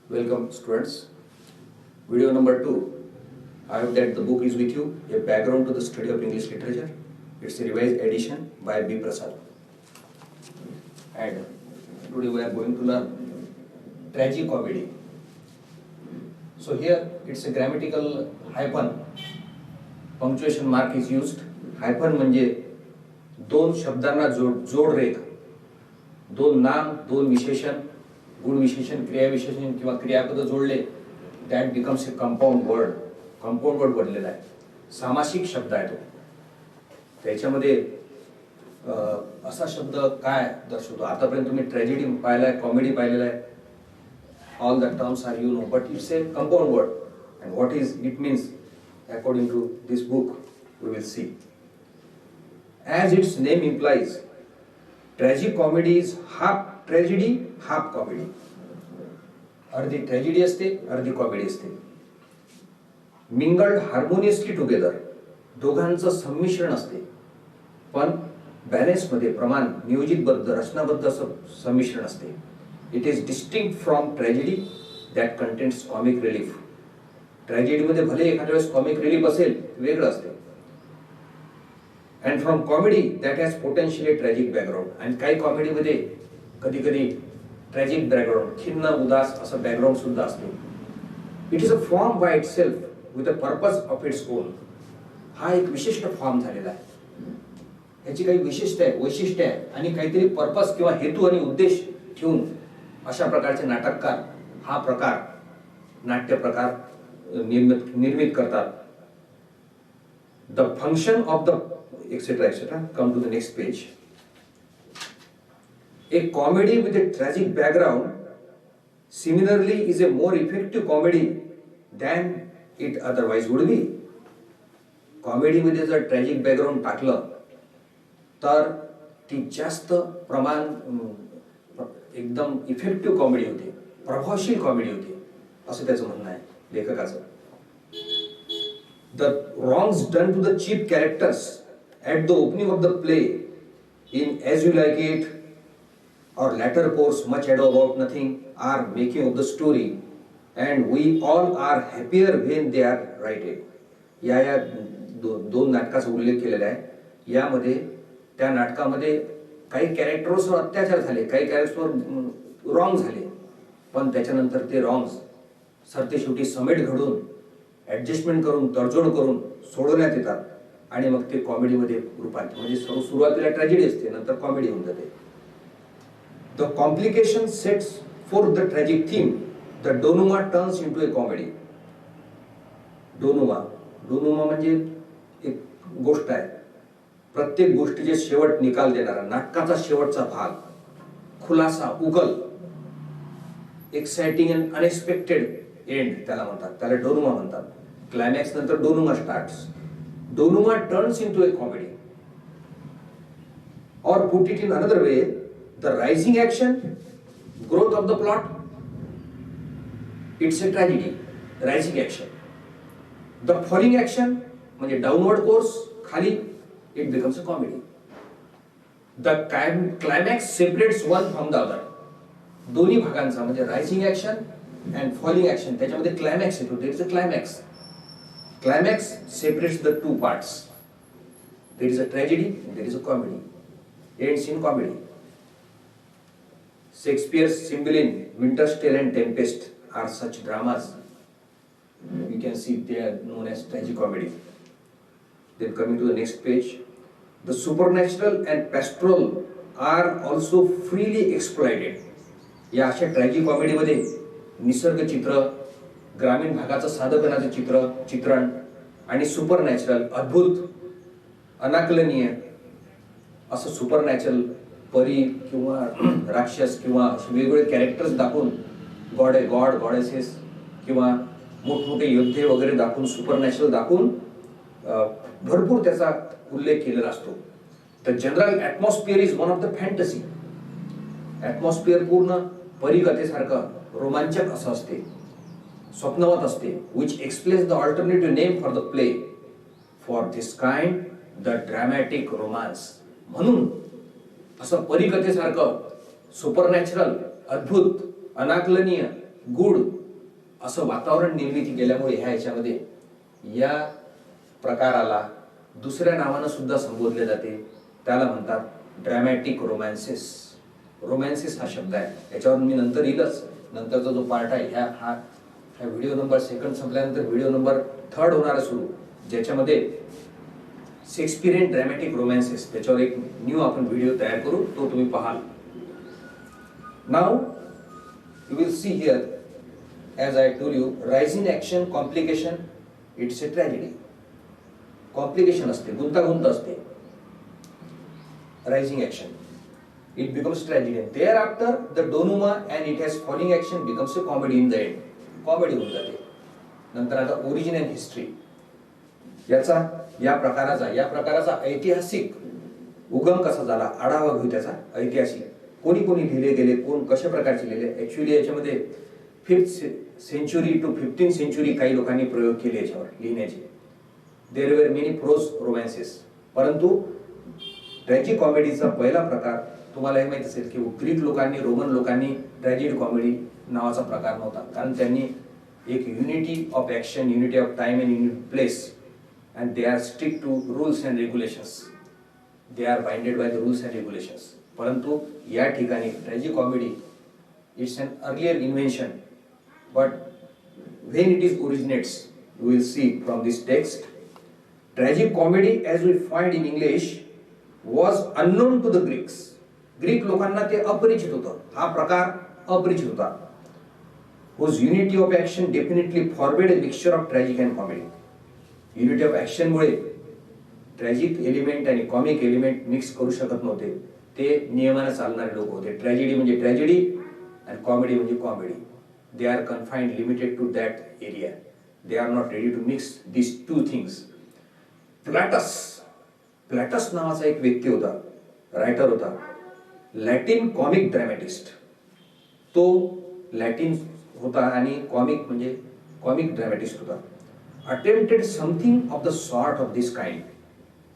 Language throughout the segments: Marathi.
Welcome students. Video number 2. I hope that the book is with you, A Background to the Study of English Literature. It's a revised edition by B. Prasad. And today we are going to learn tragicomedy. So here it's a grammatical hyphen. Punctuation mark is used. Hyphen म्हणजे दोन शब्दांना जोड रेख, दोन नाम, दोन विशेषण, गुण विशेषण, क्रिया विशेषण किंवा क्रियापद जोडले, that becomes a compound word. Compound word बनलेला आहे, सामासिक शब्द आहे तो. त्याच्यामध्ये असा शब्द काय दर्शवतो? आतापर्यंत तुम्ही ट्रॅजेडी पाहिलाय, कॉमेडी पाहिलेला आहे. All the terms are you know, but it's a compound word. And what is it means according to this book we will see. As its name implies, tragicomedy is half tragedy, half comedy. अर्धी ट्रॅजेडी असते, अर्धी कॉमेडी असते. मिंगल्ड हार्मोनियसली टुगेदर, दोघांचं संमिश्रण असते, पण बॅलन्स मध्ये प्रमाण नियोजितबद्ध, रचनाबद्ध असं संमिश्रण असते. It is distinct from tragedy that contains comic relief. ट्रॅजेडीमध्ये भले एखाद्या वेळेस कॉमिक रिलीफ असेल, वेगळं असते. And from comedy that has potentially tragic background. आणि काही कॉमेडीमध्ये कधी कधी ट्रॅजिक बॅकग्राऊंड, खिन्न उदास असं बॅकग्राऊंड सुद्धा असते. It is a form by it self with a purpose of its own. हा एक विशिष्ट फॉर्म झालेला आहे. याची काही वैशिष्ट्य आहे आणि काहीतरी पर्पज किंवा हेतू आणि उद्देश ठेवून अशा प्रकारचे नाटककार हा प्रकार, नाट्य प्रकार निर्मित करतात. The function of the etc. Come to the next page. A comedy with a tragic background similarly is a more effective comedy than it otherwise would be. Comedy मध्ये जर ट्रॅजिक बॅकग्राऊंड टाकलं तर ती जास्त प्रमाण एकदम इफेक्टिव्ह कॉमेडी होते, प्रभावशील कॉमेडी होते, असं त्याचं म्हणणं आहे लेखकाचं. The wrongs done to the cheap characters at the opening of the play in As You Like It or latter course Much Ado About Nothing are making of the story, and we all are happier when they are righted. या दोन नाटकाचा उल्लेख केलेला आहे. यामध्ये त्या नाटकामध्ये काही कॅरेक्टर्सवर अत्याचार झाले, काही कॅरेक्टर्सवर रॉंग झाले, पण त्याच्यानंतर ते रॉंग्स सरते शेवटी समेट घडून ऍडजस्टमेंट करून तडजोड करून सोडवण्यात येतात आणि मग ते कॉमेडीमध्ये रूपांतर, म्हणजे सुरुवातीला ट्रॅजेडी असते, नंतर कॉमेडी होऊन जाते. The complication sets for the tragic theme, the denouement turns into a comedy. Denouement म्हणजे एक गोष्ट आहे, प्रत्येक गोष्टीचे शेवट निकाल देणारा, नाटकाचा शेवटचा भाग, खुलासा, उकल, एक्साइटिंग अँड अनएक्सपेक्टेड एंड त्याला म्हणतात, त्याला डोनुमा म्हणतात. क्लायमॅक्स नंतर डोनुमा starts. Donuma turns into a comedy. Or put it in another way, the rising action, growth of the plot, it's a tragedy, rising action. The falling action, म्हणजे downward course, खाली, it becomes a comedy. The climax separates one from the other. दोन्ही भागांचा म्हणजे rising action and falling action, त्याच्यामध्ये climax येतो, there is a climax. Climax separates the two parts. There is a tragedy and there is a comedy. Ends in comedy. Shakespeare's Cymbeline, Winter's Tale and Tempest are such dramas. We can see they are known as tragicomedy. Then coming to the next page, the supernatural and pastoral are also freely exploited. या अशा ट्रॅजिकॉमेडी मध्ये निसर्ग चित्र, ग्रामीण भागाचं साधकनाचं चित्रण आणि सुपरनॅचरल, अद्भुत, अनाकलनीय असं सुपरनॅचरल, परी किंवा राक्षस किंवा वेगवेगळे कॅरेक्टर्स दाखवून, गॉडेसेस किंवा मोठमोठे योद्धे वगैरे दाखवून, सुपरनॅचरल दाखवून भरपूर त्याचा उल्लेख केलेला असतो. The general atmosphere is one of the fantasy. Atmosphere पूर्ण परिकथेसारखं रोमांचक असं असते, स्वप्नवत असते. Which explains the alternative name for the play for this kind, the dramatic romance. म्हणून असं परिकथेसारखं सुपरनॅचरल, अद्भुत, अनाकलनीय गुड असं वातावरण निर्मिती केल्यामुळे ह्या ह्याच्यामध्ये या प्रकाराला दुसऱ्या नावानं सुद्धा संबोधले जाते. त्याला म्हणतात ड्रॅमॅटिक रोमॅन्सेस. रोमॅन्सेस हा शब्द आहे, याच्यावर मी नंतर येईलच. नंतरचा जो पार्ट आहे हा व्हिडिओ नंबर 2 संपल्यानंतर व्हिडिओ नंबर 3 होणार सुरू, ज्याच्यामध्ये शेक्सपियरियन ड्रॅमॅटिक रोमॅन्सेस, त्याच्यावर एक न्यू आपण व्हिडिओ तयार करू, तो तुम्ही पाहाल. Now you will see here, as I told you, rise in action, complication, it's a tragedy. Complication असते, गुंतागुंत असते. Rising action, it becomes tragedy. Thereafter, the denouement and it has falling action becomes a comedy in the end. Comedy होऊन जाते. नंतर आता origin and history. या प्रकाराचा ऐतिहासिक उगम कसा झाला, आढावा घेऊ त्याचा. ऐतिहासिक कोणी कोणी लिहिले गेले, कोण कशा प्रकारचे लिहिले. ऍक्च्युअली याच्यामध्ये 5th century to 15th century काही लोकांनी प्रयोग केले याच्यावर लिहिण्याचे. There were many prose romances. परंतु ट्रॅजिक कॉमेडीचा पहिला प्रकार तुम्हाला हे माहिती असेल की ग्रीक लोकांनी, रोमन लोकांनी ट्रॅजेडी कॉमेडी नावाचा प्रकार नव्हता, कारण त्यांनी एक unity of action, unity of time and unity place, and they are strict to rules and regulations. They are binded by the rules and regulations. परंतु या ठिकाणी tragic comedy it's an earlier invention. But when it is originates, you will see from this text, tragic comedy as we find in English was unknown to the Greeks. Greek लोकांना ते अपरिचित होतं, हा प्रकार अपरिचित होता. Whose unity of action definitely forbade a mixture of tragic and comedy. Unity of action मुळे ट्रॅजिक एलिमेंट आणि कॉमिक एलिमेंट मिक्स करू शकत नव्हते. ते नियमाने चालणारे लोक होते. ट्रॅजेडी म्हणजे ट्रॅजेडी आणि कॉमेडी म्हणजे comedy. They are confined, limited to that area. They are not ready to mix these two things. Plautus नावाचा एक व्यक्ती होता, रायटर होता, लॅटिन कॉमिक ड्रॅमॅटिस्ट. तो लॅटिन होता आणि कॉमिक म्हणजे कॉमिक ड्रॅमॅटिस्ट होता. Attempted something of the sort of this kind.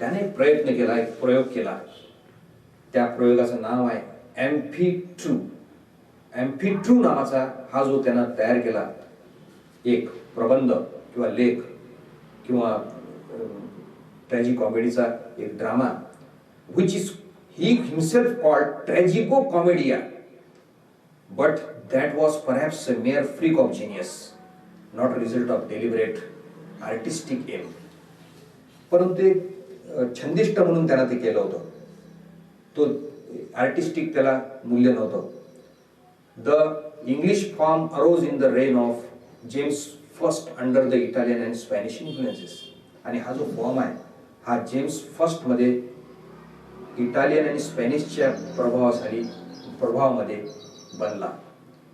त्याने एक प्रयत्न केला, एक प्रयोग केला. त्या प्रयोगाचं नाव आहे एम्फिट्रू. एम्फिट्रू नावाचा हा जो त्यानं तयार केला एक प्रबंध किंवा लेख किंवा ट्रॅजिक कॉमेडीचा एक drama, which is he himself called tragico commedia, but that was perhaps a mere freak of genius, not a result of deliberate artistic aim. परंतु एक छंदिष्ट म्हणून त्यानं ते केलं होतं. तो आर्टिस्टिक त्याला मूल्य नव्हतं. The English form arose in the reign of James I under the Italian and Spanish influences. आणि हा जो फॉर्म आहे हा जेम्स फर्स्ट मध्ये इटालियन आणि स्पॅनिशच्या प्रभावामध्ये बनला,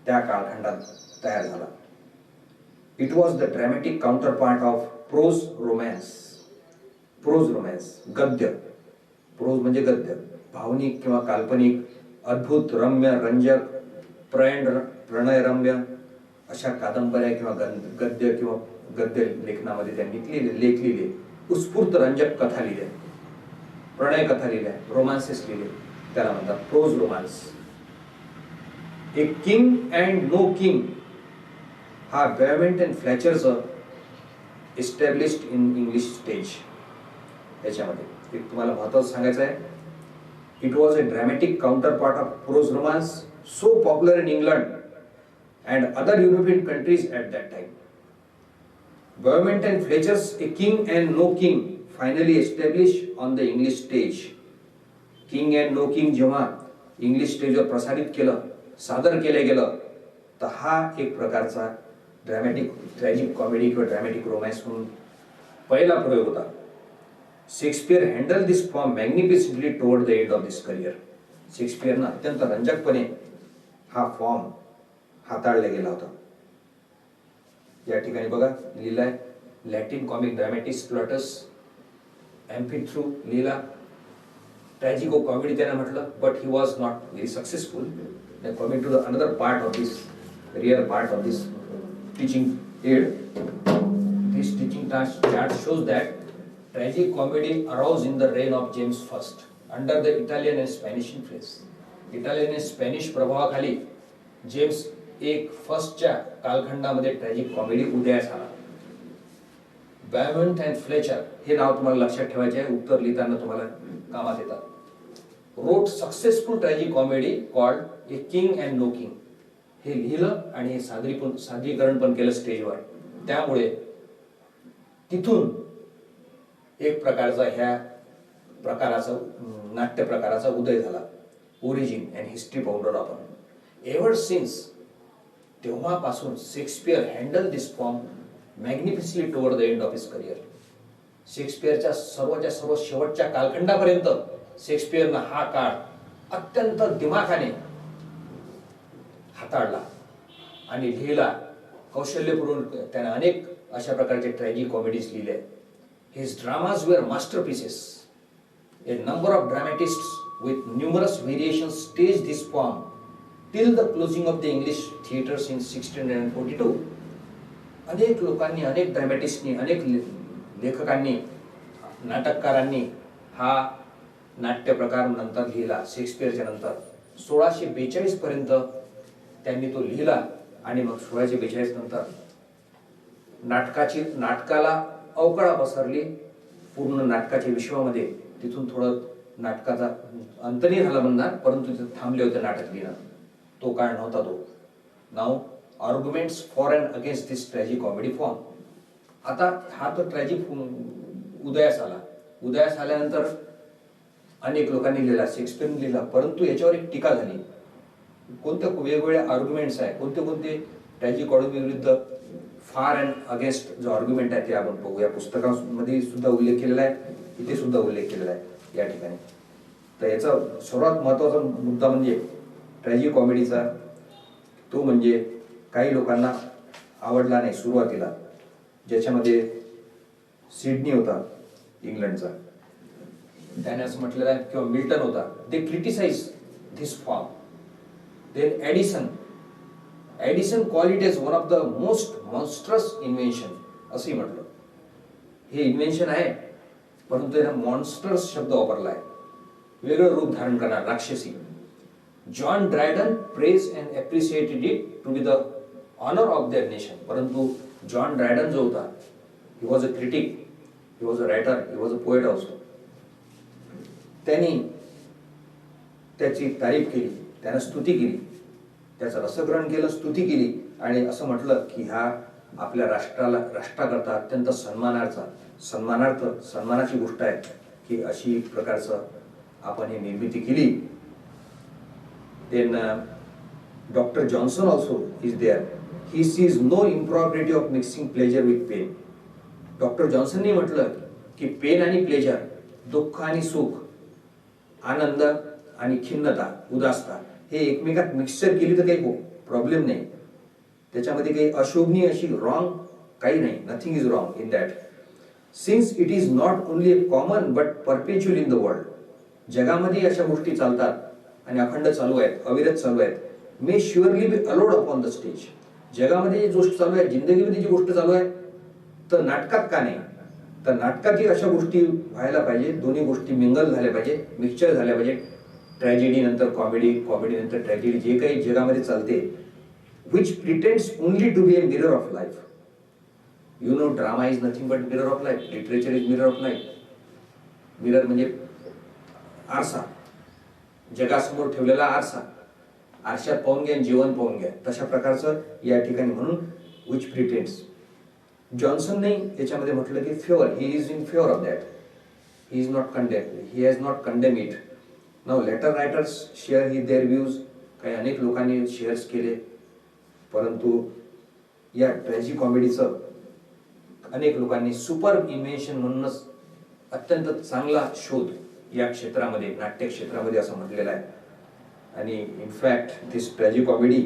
त्या कालखंडात तयार झाला. It was the dramatic counter part of prose romance. Prose romance, गद्य. प्रोज म्हणजे गद्य, भावनिक किंवा काल्पनिक, अद्भुत, रम्य, रंजक, प्रणयरम्य अशा कादंबऱ्या किंवा गद्य किंवा गद्य लेखनामध्ये त्यांनी लेख लिहिले. उत्स्फूर्त रंजक कथा लिहिल्या, प्रणय कथा लिहिल्या, रोमान्सेस लिहिले, त्याला म्हणतात prose romance. A king and no king हा बेअरमेंट अँड फ्लॅचरचं एस्टॅब्लिश्ड इन इंग्लिश स्टेज. याच्यामध्ये एक तुम्हाला महत्त्वाचं सांगायचं आहे. It was a dramatic counter part of prose romance, so popular in England and other European countries at that time. Beaumont and Fletcher's A King and No King finally established on the English stage. King and No King जेव्हा इंग्लिश स्टेजवर प्रसारित केलं, सादर केलं गेलं, तर हा एक प्रकारचा ड्रॅमॅटिक ट्रॅजिक कॉमेडी किंवा ड्रॅमॅटिक रोमॅन्स म्हणून पहिला प्रयोग होता. Shakespeare handle this form magnificently toward the end of this career. शेक्सपियरनं अत्यंत रंजकपणे हा फॉर्म हाताळला गेला होता. या ठिकाणी बघा लिहिलाय Latin comic dramatist Plautus. Amphitruo लिहिला. ट्रॅजिको कॉमेडी त्याने म्हटलं, but he was not very successful. Coming to the another part of this real part of this teaching aid. This teaching chart shows that tragic comedy arose in the reign of James I under the Italian and Spanish influence. Italian आणि स्पॅनिश प्रभावाखाली जेम्स एक फर्स्टच्या कालखंडामध्ये ट्रॅजिक कॉमेडी उदयास आला. बॅमंट अँड फ्लेचर हे नाव तुम्हाला लक्षात ठेवायचे आहे, उत्तर लिहिताना तुम्हाला कामात येतात. Wrote successful tragic comedy called a king and no king. हे लिहिलं आणि हे सादरीकरण पण केलं स्टेजवर. त्यामुळे तिथून एक प्रकारचा ह्या प्रकाराचा नाट्य प्रकाराचा उदय झाला. ओरिजिन अँड हिस्ट्री पाहून आपण एव्हर सिन्स तेव्हापासून Shakespeare handle this form magnificently toward the end of his career. शेक्सपियरच्या सर्व शेवटच्या कालखंडापर्यंत शेक्सपियरनं हा काळ अत्यंत दिमाखाने हाताळला आणि लिहिला. कौशल्यपूर्ण त्याने अनेक अशा प्रकारचे ट्रॅजिक कॉमेडीज लिहिले. His dramas were masterpieces. A number of dramatists with numerous variations staged this form till the closing of the English theatres in 1642. अनेक लोकांनी, अनेक ड्रामॅटिस्टनी, अनेक लेखकांनी, नाटककारांनी हा नाट्य प्रकार नंतर लिहिला. शेक्सपियरच्या नंतर 1642 पर्यंत त्यांनी तो लिहिला आणि मग 1642 नंतर नाटकाला अवकळा पसरली पूर्ण नाटकाच्या विश्वामध्ये. तिथून थोडं नाटकाचा अंत नाही झाला म्हणणार, परंतु तिथे थांबले होते नाटक लिहिणं. तो काळ नव्हता तो. नाव arguments for and against this tragic comedy form. आता हा तो ट्रॅजिक उदयास आला. उदयास आल्यानंतर अनेक लोकांनी लिहिला, शेक्सपियरने लिहिला, परंतु याच्यावर एक टीका झाली. कोणत्या वेगवेगळ्या आर्ग्युमेंट्स आहे, कोणते ट्रॅजिक कॉमेडी विरुद्ध फार अँड अगेन्स्ट जो आर्ग्युमेंट आहे ते आपण पाहू. या पुस्तकामध्ये सुद्धा उल्लेख केलेला आहे, इथे सुद्धा उल्लेख केलेला आहे या ठिकाणी. तर याचा सर्वात महत्त्वाचा मुद्दा म्हणजे ट्रॅजिक कॉमेडीचा, तो म्हणजे काही लोकांना आवडला नाही सुरुवातीला. ज्याच्यामध्ये सिडनी होता इंग्लंडचा, त्याने असं म्हटलेलं आहे, किंवा मिल्टन होता, they criticize this form. Then Addison call it as one of the most monstrous invention. असंही म्हटलं. हे इन्व्हेन्शन आहे, परंतु यानं मॉन्स्टर्स शब्द वापरला आहे, वेगळं रूप धारण करणार, राक्षसी. John Dryden praise and appreciated it to be the honour of their nation. परंतु जॉन ड्रायडन जो होता, he was a critic, he was a writer, he was a poet also. त्यांनी त्याची तारीफ केली, त्यानं स्तुती केली, त्याचं रसग्रहण केलं, स्तुती केली आणि असं म्हटलं की हा आपल्या राष्ट्राकरता अत्यंत सन्मानाची गोष्ट आहे की अशी प्रकारचं आपण ही निर्मिती केली. Then doctor Johnson also is there. He sees no improbability of mixing pleasure with pain. Doctor जॉन्सनने म्हटलं की पेन आणि प्लेजर, दुःख आणि सुख, आनंद आणि खिन्नता, उदासता हे एकमेकात मिक्सचर केली तर काही प्रॉब्लेम नाही. त्याच्यामध्ये काही अशोभनीय अशी रॉंग काही नाही. Nothing is wrong in that. Since it is not only a common but परपेच्युअल in the world. जगामध्ये अशा गोष्टी चालतात आणि अखंड चालू आहेत, अविरत चालू आहेत. May surely be allowed upon the stage. जगामध्ये जी गोष्ट चालू आहे, जिंदगीमध्ये जी गोष्ट चालू आहे, तर नाटकात का नाही? तर नाटकातही अशा गोष्टी व्हायला पाहिजे. दोन्ही गोष्टी मिंगल झाल्या पाहिजे, मिक्सचर झाल्या पाहिजे. ट्रॅजेडी नंतर कॉमेडी, कॉमेडी नंतर ट्रॅजेडी, जे काही जगामध्ये चालते, which pretends only to be a mirror of life. You know, drama is nothing but mirror of life. Literature is mirror of life. Mirror म्हणजे आरसा, जगासमोर ठेवलेला आरसा. आरशात पाहून घ्या, जीवन पाहून घ्या, तशा प्रकारचं या ठिकाणी. म्हणून which pretends. जॉन्सनने याच्यामध्ये म्हटलं की favour, he is in favor of that. He is not condemned. He has not condemned it. Now later writers share their views. काही अनेक लोकांनी शेअर्स केले, परंतु या ट्रॅजिक कॉमेडीचं अनेक लोकांनी सुपर इन्व्हेन्शन म्हणूनच अत्यंत चांगला शोध या क्षेत्रामध्ये, नाट्य क्षेत्रामध्ये असं म्हटलेलं आहे. आणि in fact this tragic comedy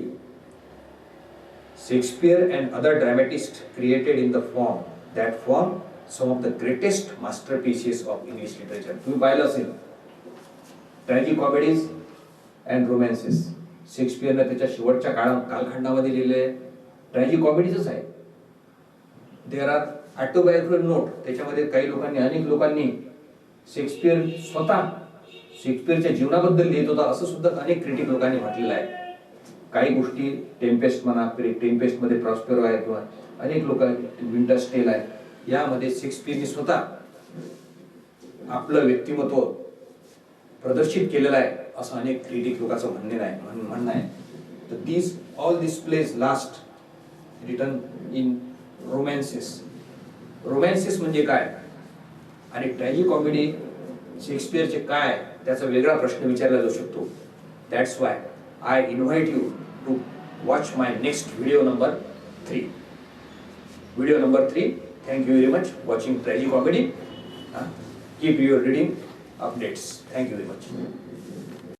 Shakespeare and other dramatist created in the form, that form some of the greatest masterpieces of English literature. तुम्ही पाहिलं असेल ट्रॅजिक कॉमेडीज अँड रोमॅन्सेस. शेक्सपियरने त्याच्या शेवटच्या कालखंडामध्ये लिहिलेले ट्रॅजिक कॉमेडीजच आहे. There are autobiographical note. त्याच्यामध्ये काही लोकांनी, अनेक लोकांनी शेक्सपियर स्वतः शेक्सपियरच्या जीवनाबद्दल लिहित होता असं सुद्धा अनेक क्रिटिक लोकांनी म्हटलेलं आहे. काही गोष्टी टेम्पेस्ट म्हणा, टेम्पेस्टमध्ये प्रॉस्पेरो आहे किंवा अनेक लोक विंटर्स टेल आहे, यामध्ये शेक्सपियरने स्वतः आपलं व्यक्तिमत्व प्रदर्शित केलेलं आहे असं अनेक क्रिटिक लोकांचं म्हणणं आहे. तर all this plays last written in romances. Romances म्हणजे काय आणि ट्रॅजिक कॉमेडी शेक्सपियरचे काय, त्याचा वेगळा प्रश्न विचारला जाऊ शकतो. That's why I invite you to watch my next video number 3. Video number 3. Thank you very much watching Tragicomedy. Keep your reading updates. Thank you very much.